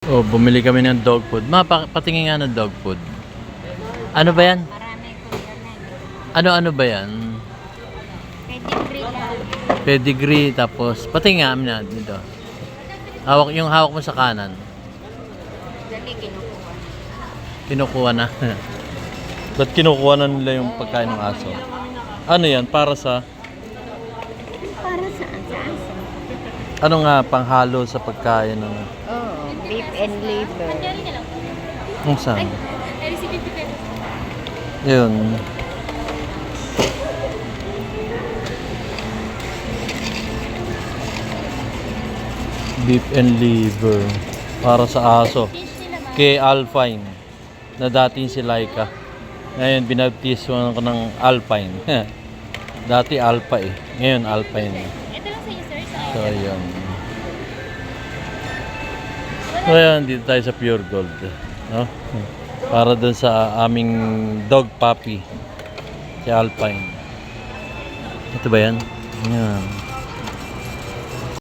Oh, bumili kami ng dog food. Patingin nga ng dog food. Ano ba yan? Marami kuya na. Ano ba yan? Pedigree lang. Pedigree, tapos patingin nga na dito. Yung hawak mo sa kanan. Dali kinukuha. Kinukuha na. Ba't kinukuha na nila yung pagkain ng aso? Ano yan? Para sa... Para saan? Sa aso? Ano nga panghalo sa pagkain ng... Oh, beef and liver. Kung saan? Yun. Beef and liver. Para sa aso. Kay Alpine. Na dating si Laika. Ngayon, binaptiso ko ng Alpine. Dati Alpha eh. Ngayon, Alpine. Ito lang sa iyo, sir. So, ayun. So, ayan. Dito tayo sa Pure Gold. No? Para dun sa aming dog puppy. Si Alpine. Ito ba yan? Ayan.